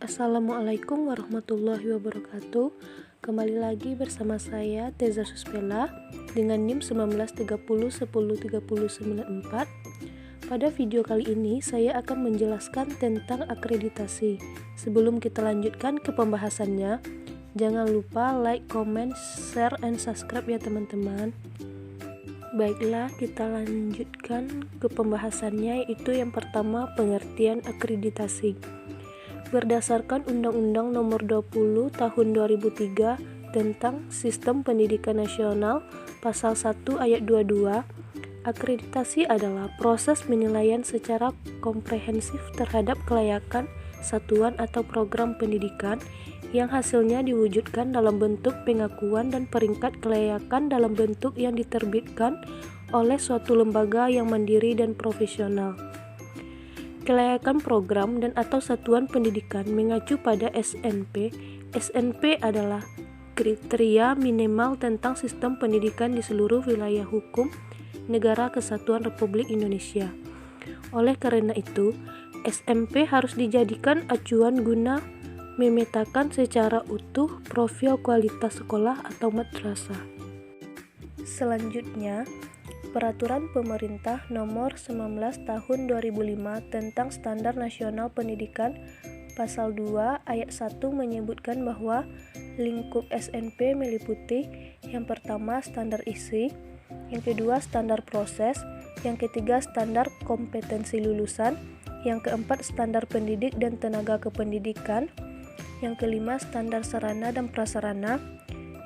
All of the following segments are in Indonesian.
Assalamualaikum warahmatullahi wabarakatuh. Kembali lagi bersama saya Teza Suspela dengan NIM 1930103094. Pada video kali ini saya akan menjelaskan tentang akreditasi. Sebelum kita lanjutkan ke pembahasannya, jangan lupa like, comment, share, and subscribe ya teman-teman. Baiklah, kita lanjutkan ke pembahasannya, yaitu yang pertama, pengertian akreditasi. Berdasarkan Undang-Undang Nomor 20 Tahun 2003 tentang Sistem Pendidikan Nasional, Pasal 1 Ayat 22, akreditasi adalah proses penilaian secara komprehensif terhadap kelayakan satuan atau program pendidikan yang hasilnya diwujudkan dalam bentuk pengakuan dan peringkat kelayakan dalam bentuk yang diterbitkan oleh suatu lembaga yang mandiri dan profesional. Kelayakan program dan atau satuan pendidikan mengacu pada SNP. SNP adalah kriteria minimal tentang sistem pendidikan di seluruh wilayah hukum Negara Kesatuan Republik Indonesia. Oleh karena itu, SMP harus dijadikan acuan guna memetakan secara utuh profil kualitas sekolah atau madrasah. Selanjutnya, Peraturan Pemerintah Nomor 19 Tahun 2005 tentang Standar Nasional Pendidikan Pasal 2 Ayat 1 menyebutkan bahwa lingkup SNP meliputi yang pertama standar isi, yang kedua standar proses, yang ketiga standar kompetensi lulusan, yang keempat standar pendidik dan tenaga kependidikan, yang kelima standar sarana dan prasarana,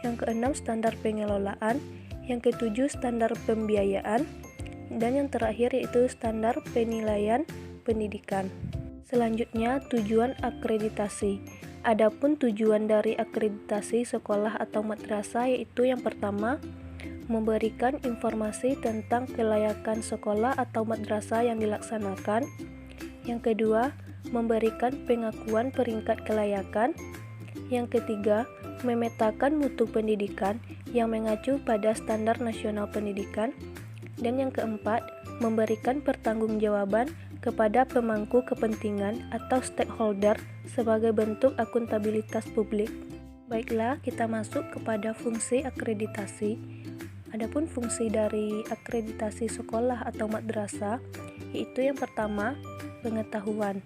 yang keenam standar pengelolaan, yang ketujuh standar pembiayaan, dan yang terakhir yaitu standar penilaian pendidikan. Selanjutnya, tujuan akreditasi. Adapun tujuan dari akreditasi sekolah atau madrasah yaitu yang pertama, memberikan informasi tentang kelayakan sekolah atau madrasah yang dilaksanakan. Yang kedua, memberikan pengakuan peringkat kelayakan. Yang ketiga, memetakan mutu pendidikan yang mengacu pada standar nasional pendidikan. Dan yang keempat, memberikan pertanggungjawaban kepada pemangku kepentingan atau stakeholder sebagai bentuk akuntabilitas publik. Baiklah, kita masuk kepada fungsi akreditasi. Adapun fungsi dari akreditasi sekolah atau madrasah yaitu yang pertama, pengetahuan,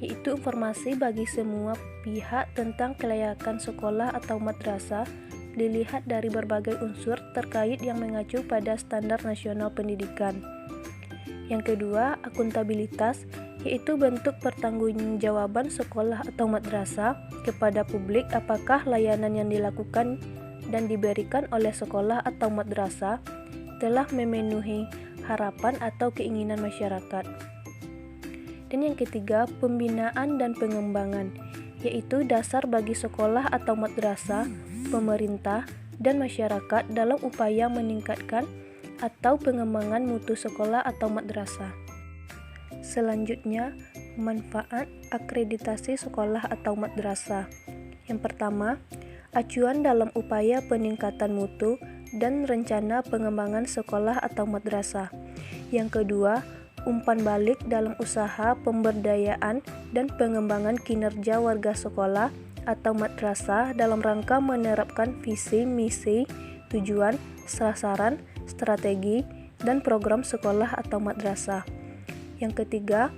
yaitu informasi bagi semua pihak tentang kelayakan sekolah atau madrasah dilihat dari berbagai unsur terkait yang mengacu pada standar nasional pendidikan. Yang kedua, akuntabilitas, yaitu bentuk pertanggungjawaban sekolah atau madrasah kepada publik apakah layanan yang dilakukan dan diberikan oleh sekolah atau madrasah telah memenuhi harapan atau keinginan masyarakat. Dan yang ketiga, pembinaan dan pengembangan, yaitu dasar bagi sekolah atau madrasah, pemerintah, dan masyarakat dalam upaya meningkatkan atau pengembangan mutu sekolah atau madrasah. Selanjutnya, manfaat akreditasi sekolah atau madrasah. Yang pertama, acuan dalam upaya peningkatan mutu dan rencana pengembangan sekolah atau madrasah. Yang kedua, umpan balik dalam usaha pemberdayaan dan pengembangan kinerja warga sekolah atau madrasah dalam rangka menerapkan visi, misi, tujuan, sasaran, strategi, dan program sekolah atau madrasah. Yang ketiga,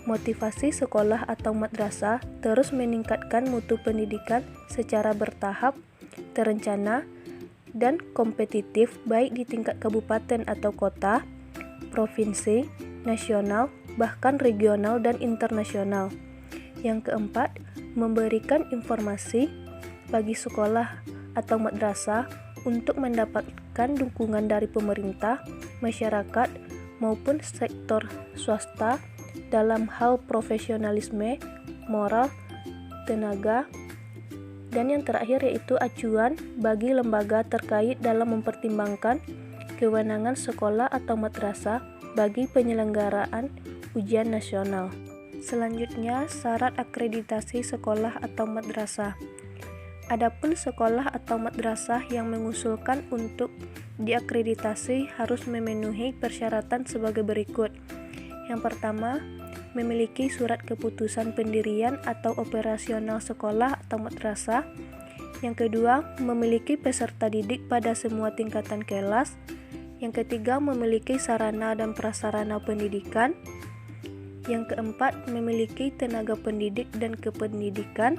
motivasi sekolah atau madrasah terus meningkatkan mutu pendidikan secara bertahap, terencana, dan kompetitif baik di tingkat kabupaten atau kota, provinsi, nasional, bahkan regional dan internasional. Yang keempat, memberikan informasi bagi sekolah atau madrasah untuk mendapatkan dukungan dari pemerintah, masyarakat, maupun sektor swasta dalam hal profesionalisme, moral, tenaga, dan yang terakhir yaitu acuan bagi lembaga terkait dalam mempertimbangkan kewenangan sekolah atau madrasah bagi penyelenggaraan ujian nasional. Selanjutnya, syarat akreditasi sekolah atau madrasah. Adapun sekolah atau madrasah yang mengusulkan untuk diakreditasi harus memenuhi persyaratan sebagai berikut. Yang pertama, memiliki surat keputusan pendirian atau operasional sekolah atau madrasah. Yang kedua, memiliki peserta didik pada semua tingkatan kelas. Yang ketiga, memiliki sarana dan prasarana pendidikan. Yang keempat, memiliki tenaga pendidik dan kependidikan.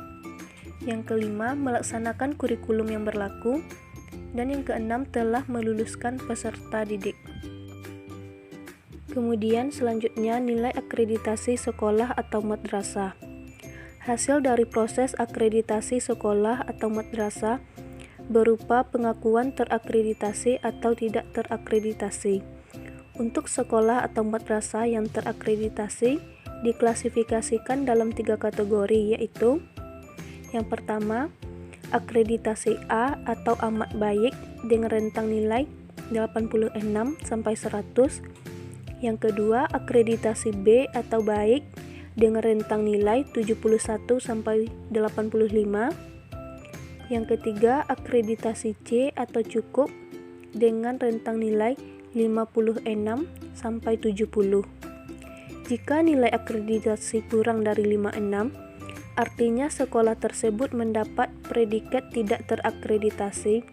Yang kelima, melaksanakan kurikulum yang berlaku. Dan yang keenam, telah meluluskan peserta didik. Kemudian selanjutnya nilai akreditasi sekolah atau madrasah. Hasil dari proses akreditasi sekolah atau madrasah berupa pengakuan terakreditasi atau tidak terakreditasi. Untuk sekolah atau madrasah yang terakreditasi diklasifikasikan dalam 3 kategori, yaitu yang pertama, akreditasi A atau amat baik dengan rentang nilai 86 sampai 100. Yang kedua, akreditasi B atau baik dengan rentang nilai 71 sampai 85. Yang ketiga, akreditasi C atau cukup dengan rentang nilai 56 sampai 70. Jika nilai akreditasi kurang dari 56, artinya sekolah tersebut mendapat predikat tidak terakreditasi,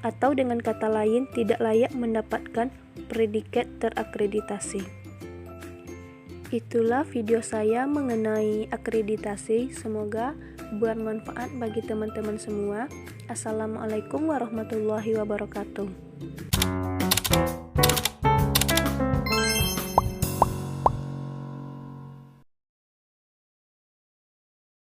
atau dengan kata lain tidak layak mendapatkan predikat terakreditasi. Itulah video saya mengenai akreditasi. Semoga bermanfaat bagi teman-teman semua. Assalamualaikum warahmatullahi wabarakatuh.